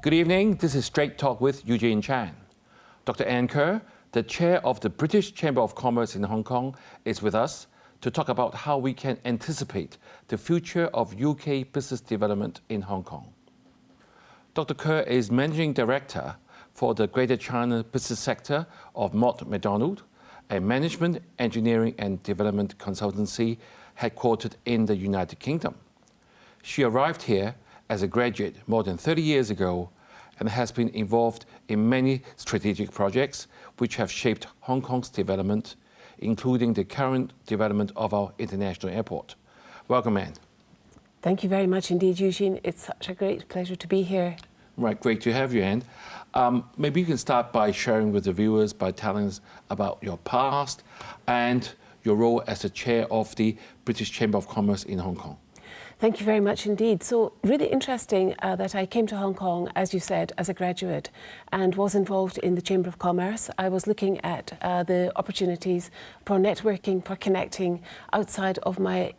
Good evening. This is Straight Talk with Eugene Chan. Dr. Anne Kerr, the chair of the British Chamber of Commerce in Hong Kong, is with us to talk about how we can anticipate the future of UK business development in Hong Kong. Dr. Kerr is Managing Director for the Greater China business sector of Mott MacDonald, a management, engineering and development consultancy headquartered in the United Kingdom. She arrived here as a graduate more than 30 years ago and has been involved in many strategic projects which have shaped Hong Kong's development, including the current development of our international airport. Welcome, Anne. Thank you very much indeed, Eugene. It's such a great pleasure to be here. Right, great to have you, Anne. Maybe you can start by sharing with the viewers, by telling us about your past and your role as the chair of the British Chamber of Commerce in Hong Kong. Thank you very much indeed. So really interesting that I came to Hong Kong, as you said, as a graduate and was involved in the Chamber of Commerce. I was looking at the opportunities for networking, for connecting outside of my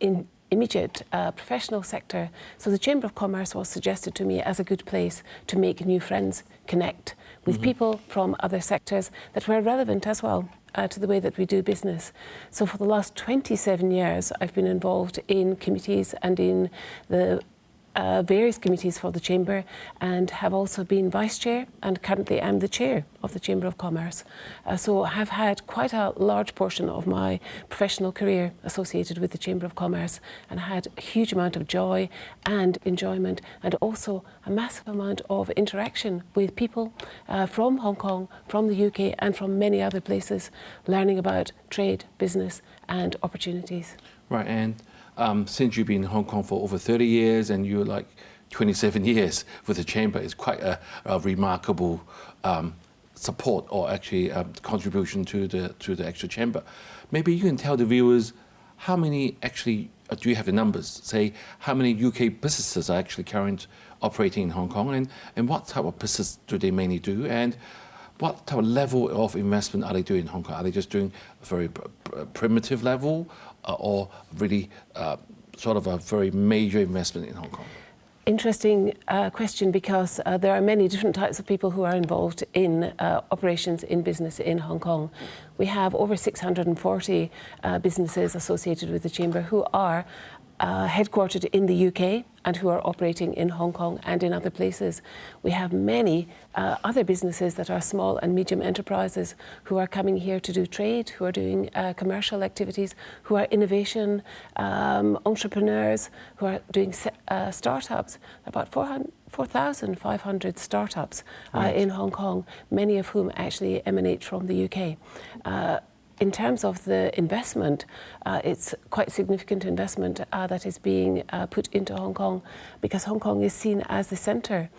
immediate professional sector. So the Chamber of Commerce was suggested to me as a good place to make new friends, connect with people from other sectors that were relevant as well to the way that we do business. So for the last 27 years, I've been involved in committees and in the various committees for the Chamber, and have also been Vice Chair, and currently I'm the Chair of the Chamber of Commerce. So I have had quite a large portion of my professional career associated with the Chamber of Commerce, and had a huge amount of joy and enjoyment, and also a massive amount of interaction with people from Hong Kong, from the UK and from many other places, learning about trade, business and opportunities. Right, and since you've been in Hong Kong for over 30 years and you're like 27 years with the Chamber, it's quite a remarkable support or actually contribution to the actual Chamber. Maybe you can tell the viewers how many actually, do you have the numbers, say how many UK businesses are actually currently operating in Hong Kong, and what type of business do they mainly do, and what type of level of investment are they doing in Hong Kong? Are they just doing a very primitive level or really sort of a very major investment in Hong Kong? Interesting question, because there are many different types of people who are involved in operations in business in Hong Kong. We have over 640 businesses associated with the Chamber who are headquartered in the UK and who are operating in Hong Kong and in other places. We have many other businesses that are small and medium enterprises who are coming here to do trade, who are doing commercial activities, who are innovation entrepreneurs, who are doing startups. About 4,500 startups in Hong Kong, many of whom actually emanate from the UK. In terms of the investment, it's quite significant investment that is being put into Hong Kong, because Hong Kong is seen as the centre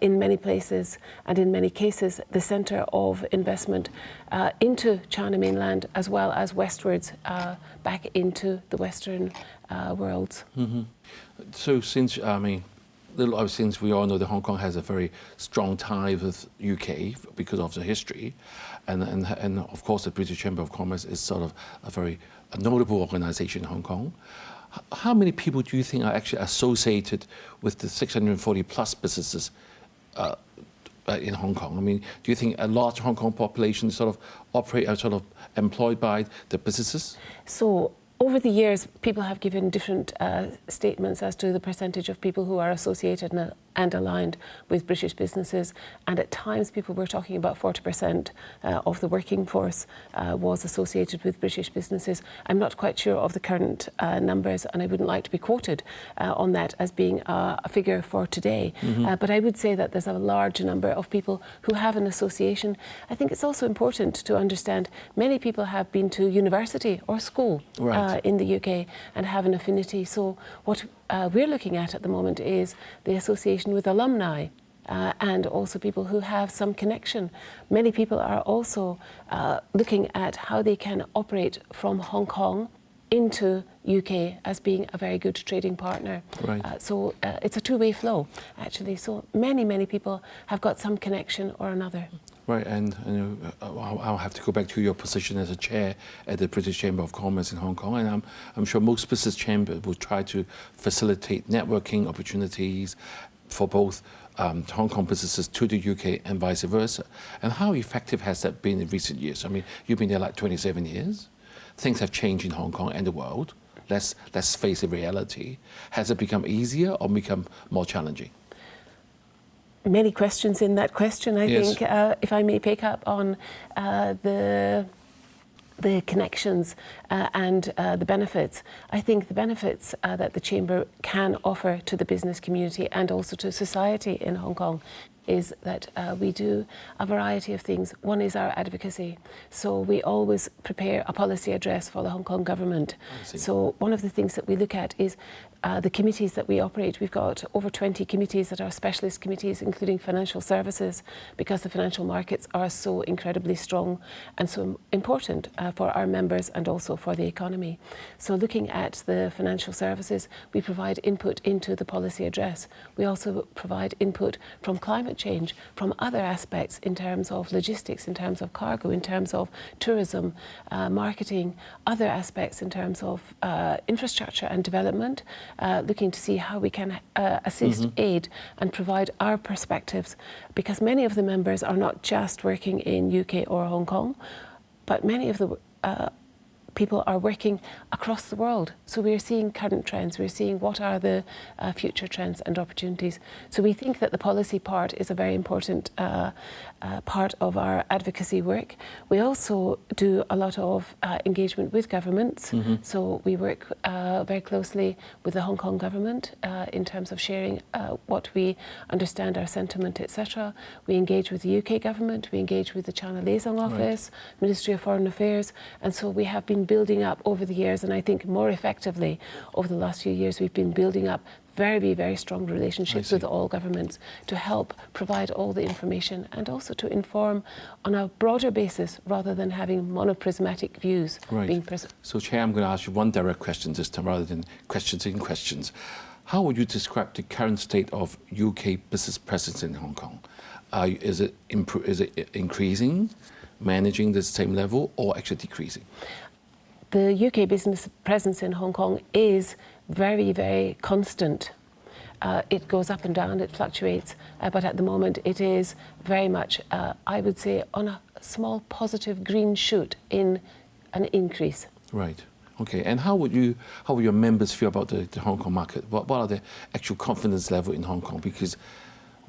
in many places, and in many cases the centre of investment into China mainland as well as westwards back into the Western world. So since, since we all know that Hong Kong has a very strong tie with UK because of the history, and of course the British Chamber of Commerce is sort of a very notable organisation in Hong Kong. How many people do you think are actually associated with the 640 plus businesses in Hong Kong? I mean, do you think a large Hong Kong population sort of employed by the businesses? So over the years, people have given different statements as to the percentage of people who are associated and aligned with British businesses, and at times people were talking about 40% of the working force was associated with British businesses. I'm not quite sure of the current numbers, and I wouldn't like to be quoted on that as being a figure for today, but I would say that there's a large number of people who have an association. I think it's also important to understand many people have been to university or school in the UK and have an affinity. So what we're looking at the moment is the association with alumni and also people who have some connection. Many people are also looking at how they can operate from Hong Kong into UK as being a very good trading partner. So it's a two-way flow, actually. So many people have got some connection or another. Right, and I'll have to go back to your position as a chair at the British Chamber of Commerce in Hong Kong, and I'm sure most business chambers will try to facilitate networking opportunities for both Hong Kong businesses to the UK and vice versa. And how effective has that been in recent years? I mean, you've been there like 27 years. Things have changed in Hong Kong and the world. Let's face the reality. Has it become easier or become more challenging? Many questions in that question. I think if I may pick up on the connections and the benefits. I think the benefits that the Chamber can offer to the business community and also to society in Hong Kong is that we do a variety of things. One is our advocacy. So we always prepare a policy address for the Hong Kong government. So one of the things that we look at is the committees that we operate. We've got over 20 committees that are specialist committees, including financial services, because the financial markets are so incredibly strong and so important for our members and also for the economy. So looking at the financial services, we provide input into the policy address. We also provide input from climate change, from other aspects in terms of logistics, in terms of cargo, in terms of tourism, marketing, other aspects in terms of infrastructure and development, looking to see how we can assist, aid and provide our perspectives, because many of the members are not just working in UK or Hong Kong, but many of the people are working across the world. So we're seeing current trends, we're seeing what are the future trends and opportunities. So we think that the policy part is a very important part of our advocacy work. We also do a lot of engagement with governments. So we work very closely with the Hong Kong government in terms of sharing what we understand, our sentiment, etc. We engage with the UK government, we engage with the China Liaison Office, Ministry of Foreign Affairs, and so we have been building up over the years, and I think more effectively over the last few years we've been building up very, very strong relationships with all governments to help provide all the information and also to inform on a broader basis rather than having monoprismatic views being present. So Chair, I'm going to ask you one direct question this time rather than questions in questions. How would you describe the current state of UK business presence in Hong Kong? Is it increasing, managing the same level, or actually decreasing? The UK business presence in Hong Kong is very, very constant. It goes up and down, it fluctuates, but at the moment it is very much, I would say, on a small positive green shoot in an increase. Right. Okay. And how would your members feel about the Hong Kong market? What are the actual confidence level in Hong Kong? Because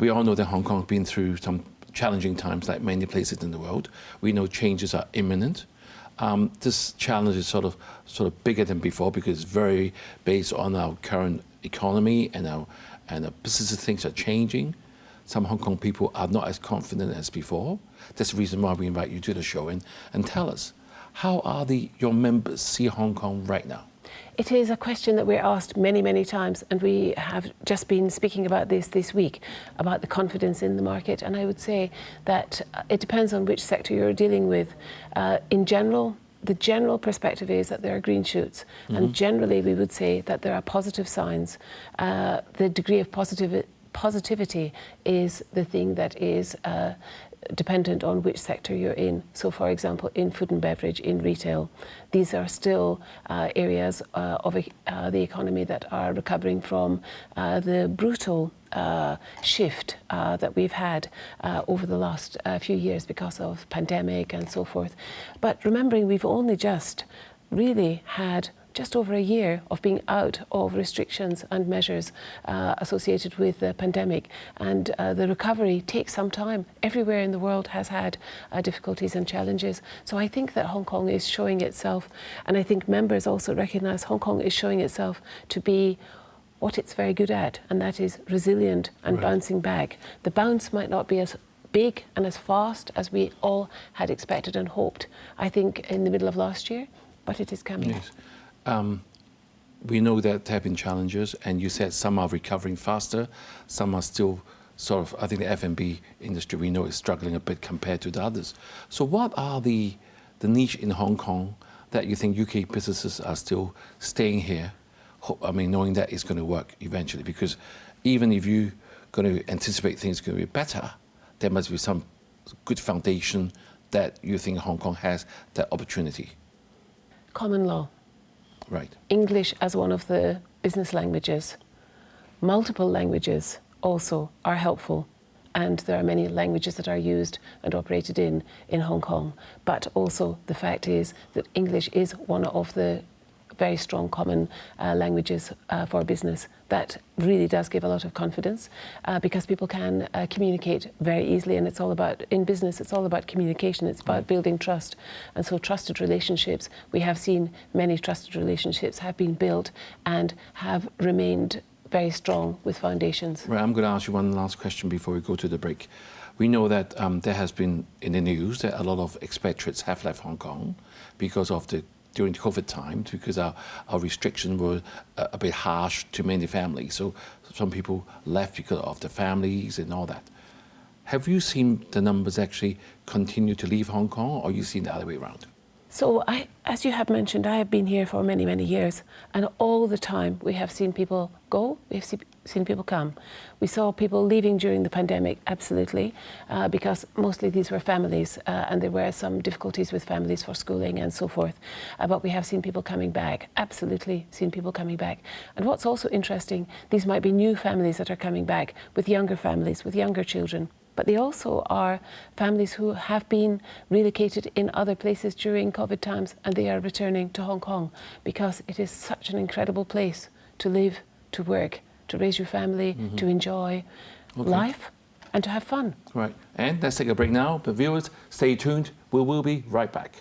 we all know that Hong Kong has been through some challenging times like many places in the world. We know changes are imminent. This challenge is sort of bigger than before because it's very based on our current economy and our business. Things are changing. Some Hong Kong people are not as confident as before. That's the reason why we invite you to the show and tell us, how are your members see Hong Kong right now? It is a question that we're asked many, many times, and we have just been speaking about this week, about the confidence in the market. And I would say that it depends on which sector you're dealing with. In general, the general perspective is that there are green shoots, and generally we would say that there are positive signs. The degree of positivity is the thing that is dependent on which sector you're in. So for example, in food and beverage, in retail, these are still areas of the economy that are recovering from the brutal shift that we've had over the last few years because of pandemic and so forth. But remembering we've only just really had just over a year of being out of restrictions and measures associated with the pandemic, and the recovery takes some time. Everywhere in the world has had difficulties and challenges. So I think that Hong Kong is showing itself, and I think members also recognise Hong Kong is showing itself to be what it's very good at, and that is resilient and bouncing back. The bounce might not be as big and as fast as we all had expected and hoped, I think, in the middle of last year, but it is coming. Yes. We know that there have been challenges, and you said some are recovering faster, some are still sort of, I think the F&B industry we know is struggling a bit compared to the others. So what are the niche in Hong Kong that you think UK businesses are still staying here, I mean, knowing that it's going to work eventually? Because even if you're going to anticipate things are going to be better, there must be some good foundation that you think Hong Kong has that opportunity. Common law. Right. English as one of the business languages, multiple languages, also are helpful. And there are many languages that are used and operated in Hong Kong. But also the fact is that English is one of the very strong common languages for business. That really does give a lot of confidence because people can communicate very easily, and it's all about, in business, it's all about communication, it's about building trust. And so trusted relationships, we have seen many trusted relationships have been built and have remained very strong with foundations. Right, I'm going to ask you one last question before we go to the break. We know that there has been in the news that a lot of expatriates have left Hong Kong because of during the COVID time, because our restrictions were a bit harsh to many families. So some people left because of the families and all that. Have you seen the numbers actually continue to leave Hong Kong, or you seen the other way around? So as you have mentioned, I have been here for many, many years, and all the time we have seen people go, we have seen people come. We saw people leaving during the pandemic, absolutely, because mostly these were families, and there were some difficulties with families for schooling and so forth. But we have seen people coming back, absolutely seen people coming back. And what's also interesting, these might be new families that are coming back with younger families, with younger children. But they also are families who have been relocated in other places during COVID times, and they are returning to Hong Kong because it is such an incredible place to live, to work, to raise your family, to enjoy life and to have fun. Right, and let's take a break now. But viewers, stay tuned. We will be right back.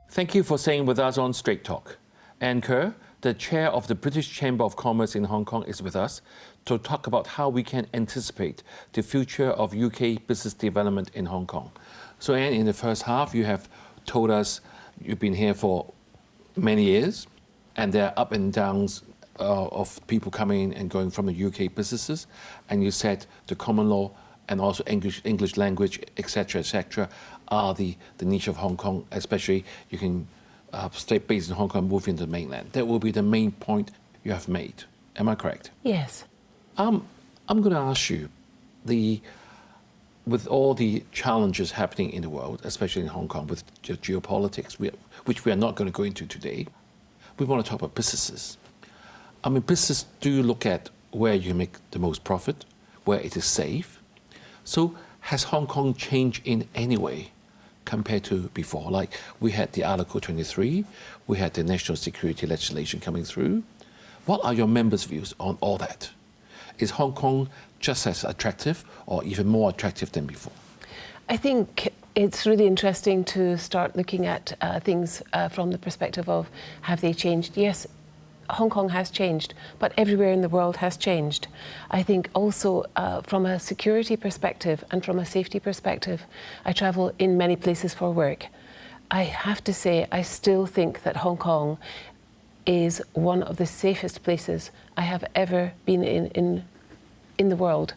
Thank you for staying with us on Straight Talk. Anne Kerr, the chair of the British Chamber of Commerce in Hong Kong, is with us to talk about how we can anticipate the future of UK business development in Hong Kong. So Anne, in the first half, you have told us you've been here for many years, and there are up and downs of people coming in and going from the UK businesses, and you said the common law and also English language, etc., are the niche of Hong Kong, especially you can stay based in Hong Kong, move into the mainland. That will be the main point you have made. Am I correct? Yes. I'm going to ask you, with all the challenges happening in the world, especially in Hong Kong with geopolitics, which we are not going to go into today, we want to talk about businesses. I mean, business do look at where you make the most profit, where it is safe. So has Hong Kong changed in any way compared to before? Like we had the Article 23, we had the national security legislation coming through. What are your members' views on all that? Is Hong Kong just as attractive or even more attractive than before? I think it's really interesting to start looking at things from the perspective of, have they changed? Yes, Hong Kong has changed, but everywhere in the world has changed. I think also from a security perspective and from a safety perspective, I travel in many places for work. I have to say, I still think that Hong Kong is one of the safest places I have ever been in the world.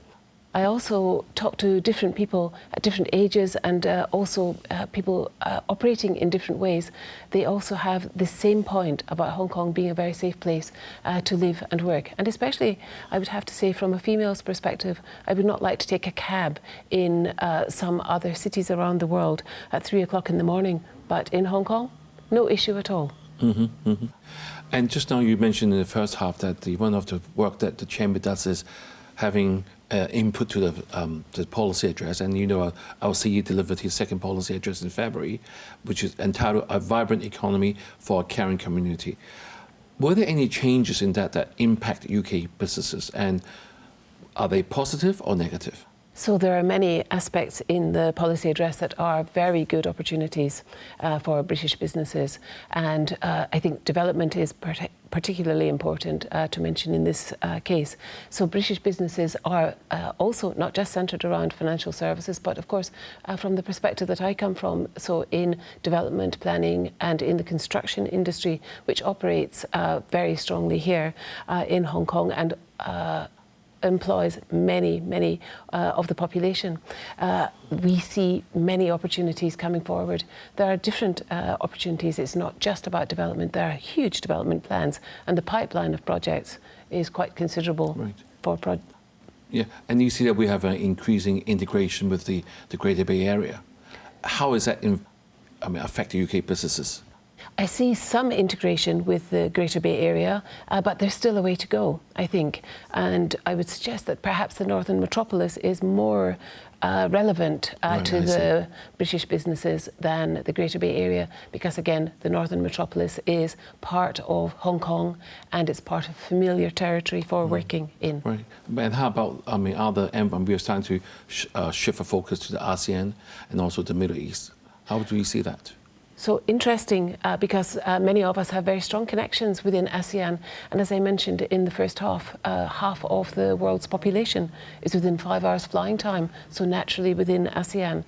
I also talk to different people at different ages, and also people operating in different ways. They also have the same point about Hong Kong being a very safe place to live and work. And especially, I would have to say, from a female's perspective, I would not like to take a cab in some other cities around the world at 3 o'clock in the morning. But in Hong Kong, no issue at all. And just now you mentioned in the first half that one of the work that the Chamber does is having input to the policy address, and you know our CE delivered his second policy address in February, which is entitled "A Vibrant Economy for a Caring Community." Were there any changes in that impact UK businesses, and are they positive or negative? So there are many aspects in the policy address that are very good opportunities for British businesses, and I think development is particularly important to mention in this case. So British businesses are also not just centred around financial services, but of course from the perspective that I come from, so in development planning and in the construction industry, which operates very strongly here in Hong Kong and employs many of the population. We see many opportunities coming forward. There are different opportunities. It's not just about development. There are huge development plans, and the pipeline of projects is quite considerable. Right. For Yeah, and you see that we have an increasing integration with the Greater Bay Area. How is that affecting UK businesses? I see some integration with the Greater Bay Area, but there's still a way to go, I think. And I would suggest that perhaps the Northern Metropolis is more relevant to the British businesses than the Greater Bay Area, because again, the Northern Metropolis is part of Hong Kong and it's part of familiar territory for working in. Right. And how about, we are starting to shift a focus to the ASEAN and also the Middle East. How do you see that? So interesting, because many of us have very strong connections within ASEAN. And as I mentioned in the first half, half of the world's population is within 5 hours flying time. So naturally within ASEAN,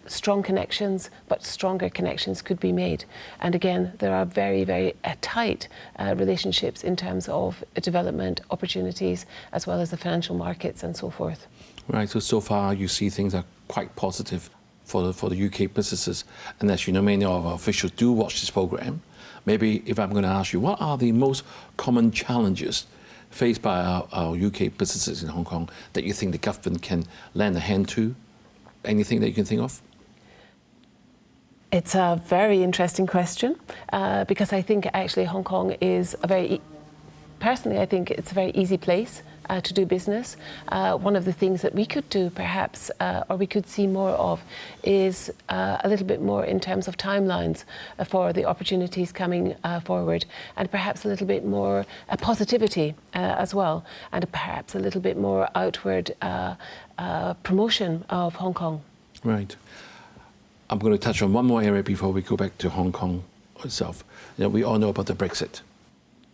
strong connections, but stronger connections could be made. And again, there are very, very tight relationships in terms of development opportunities, as well as the financial markets and so forth. Right, so far you see things are quite positive for the UK businesses. And as you know, many of our officials do watch this program. Maybe if I'm going to ask you, what are the most common challenges faced by our UK businesses in Hong Kong that you think the government can lend a hand to? Anything that you can think of? It's a very interesting question, because I think actually Hong Kong is personally, I think it's a very easy place to do business. One of the things that we could do perhaps, or we could see more of, is a little bit more in terms of timelines for the opportunities coming forward, and perhaps a little bit more positivity as well, and perhaps a little bit more outward promotion of Hong Kong. Right. I'm going to touch on one more area before we go back to Hong Kong itself. We all know about the Brexit.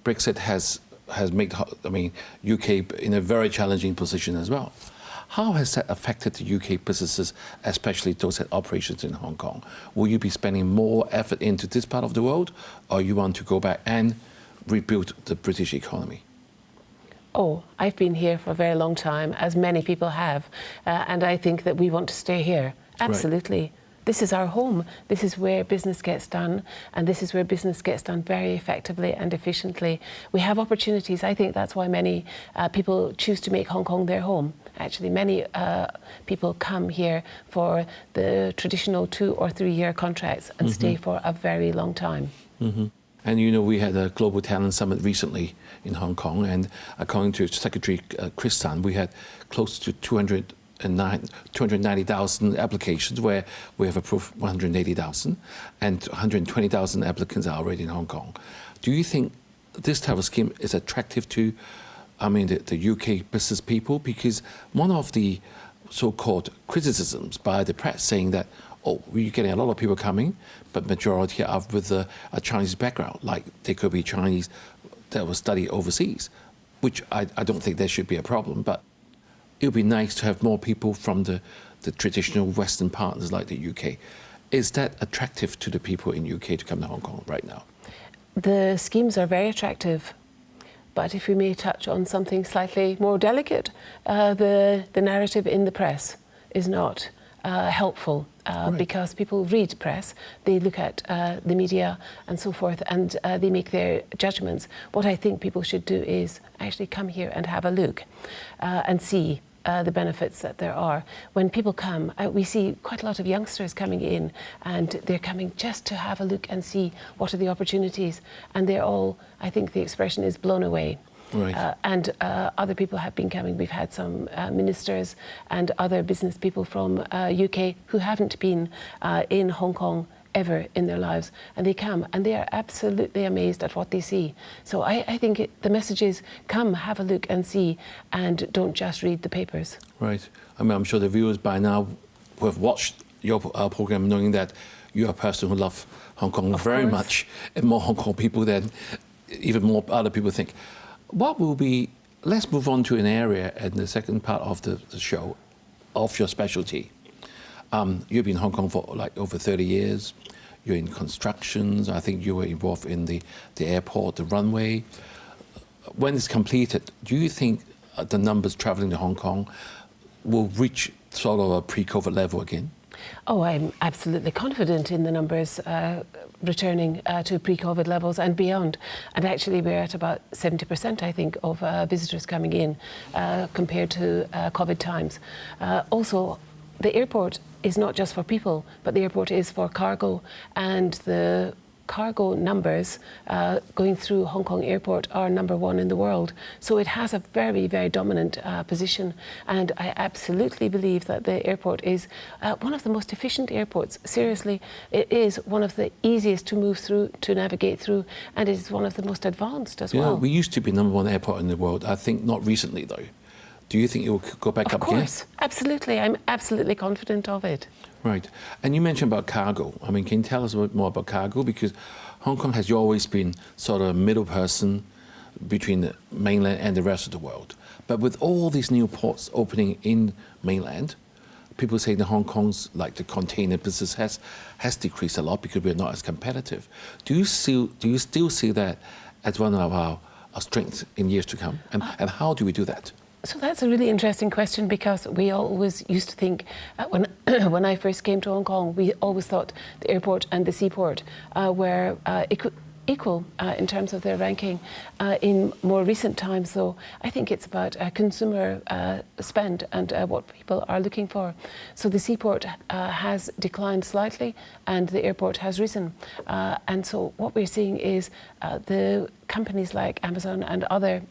Brexit has made UK in a very challenging position as well. How has that affected the UK businesses, especially those that operations in Hong Kong? Will you be spending more effort into this part of the world, or you want to go back and rebuild the British economy? Oh, I've been here for a very long time, as many people have, and I think that we want to stay here. Absolutely. Right. This is our home. This is where business gets done, and this is where business gets done very effectively and efficiently. We have opportunities. I think that's why many people choose to make Hong Kong their home. Actually, many people come here for the traditional 2 or 3 year contracts and stay for a very long time. And you know, we had a Global Talent Summit recently in Hong Kong, and according to Secretary Chris Tan, we had close to 290,000 applications, where we have approved 180,000, and 120,000 applicants are already in Hong Kong. Do you think this type of scheme is attractive to, the UK business people? Because one of the so-called criticisms by the press saying that, oh, we're getting a lot of people coming, but majority are with a Chinese background, like they could be Chinese that will study overseas, which I don't think there should be a problem, but it would be nice to have more people from the traditional Western partners like the UK. Is that attractive to the people in UK to come to Hong Kong right now? The schemes are very attractive, but if we may touch on something slightly more delicate, the narrative in the press is not helpful, because people read press, they look at the media and so forth, and they make their judgments. What I think people should do is actually come here and have a look and see the benefits that there are. When people come, we see quite a lot of youngsters coming in, and they're coming just to have a look and see what are the opportunities, and they're all, I think the expression is, blown away. Right. And other people have been coming. We've had some ministers and other business people from UK who haven't been in Hong Kong ever in their lives, and they come and they are absolutely amazed at what they see. So I think the message is, come, have a look and see, and don't just read the papers. Right. I'm sure the viewers by now who have watched your program, knowing that you're a person who loves Hong Kong very much, and more Hong Kong people than even more other people think. What will be, let's move on to an area in the second part of the show, of your specialty. You've been in Hong Kong for like over 30 years. You're in constructions. I think you were involved in the airport, the runway. When it's completed, do you think the numbers traveling to Hong Kong will reach sort of a pre-COVID level again? Oh, I'm absolutely confident in the numbers returning to pre-COVID levels and beyond. And actually we're at about 70%, I think, of visitors coming in compared to COVID times. Also, the airport is not just for people, but the airport is for cargo, and the cargo numbers going through Hong Kong Airport are #1 in the world. So it has a very, very dominant position. And I absolutely believe that the airport is one of the most efficient airports. Seriously, it is one of the easiest to move through, to navigate through, and it is one of the most advanced as well. We used to be #1 airport in the world. I think not recently, though. Do you think it will go back up again? Of course, absolutely. I'm absolutely confident of it. Right. And you mentioned about cargo. I mean, can you tell us a bit more about cargo? Because Hong Kong has always been sort of a middle person between the mainland and the rest of the world. But with all these new ports opening in mainland, people say that Hong Kong's, like the container business has decreased a lot because we're not as competitive. Do you still see that as one of our strengths in years to come? And how do we do that? So that's a really interesting question, because we always used to think, when I first came to Hong Kong, we always thought the airport and the seaport were equal in terms of their ranking. In more recent times, though, I think it's about consumer spend and what people are looking for. So the seaport has declined slightly and the airport has risen. And so what we're seeing is the companies like Amazon and other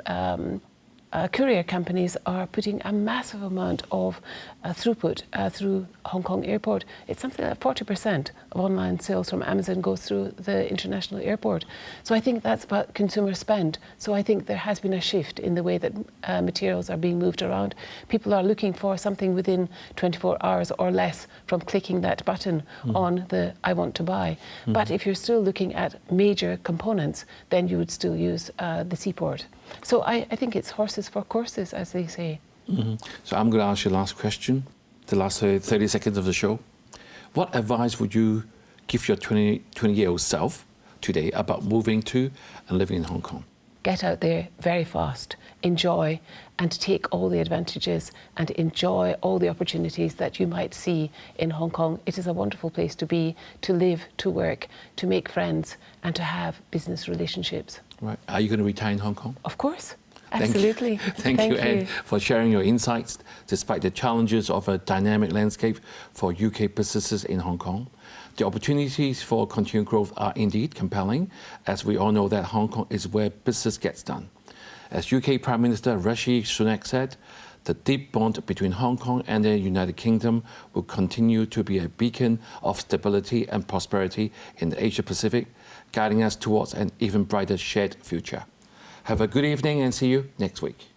courier companies are putting a massive amount of throughput through Hong Kong Airport. It's something like 40% of online sales from Amazon goes through the international airport. So I think that's about consumer spend. So I think there has been a shift in the way that materials are being moved around. People are looking for something within 24 hours or less from clicking that button on the I want to buy. But if you're still looking at major components, then you would still use the seaport. So I think it's horses for courses, as they say. So I'm going to ask you the last question, the last 30 seconds of the show. What advice would you give your 20-year-old self today about moving to and living in Hong Kong? Get out there very fast, enjoy, and take all the advantages and enjoy all the opportunities that you might see in Hong Kong. It is a wonderful place to be, to live, to work, to make friends, and to have business relationships. Right. Are you going to retire in Hong Kong? Of course. Absolutely. Thank you, Anne, for sharing your insights despite the challenges of a dynamic landscape for UK businesses in Hong Kong. The opportunities for continued growth are indeed compelling, as we all know that Hong Kong is where business gets done. As UK Prime Minister Rishi Sunak said, the deep bond between Hong Kong and the United Kingdom will continue to be a beacon of stability and prosperity in the Asia-Pacific, guiding us towards an even brighter shared future. Have a good evening and see you next week.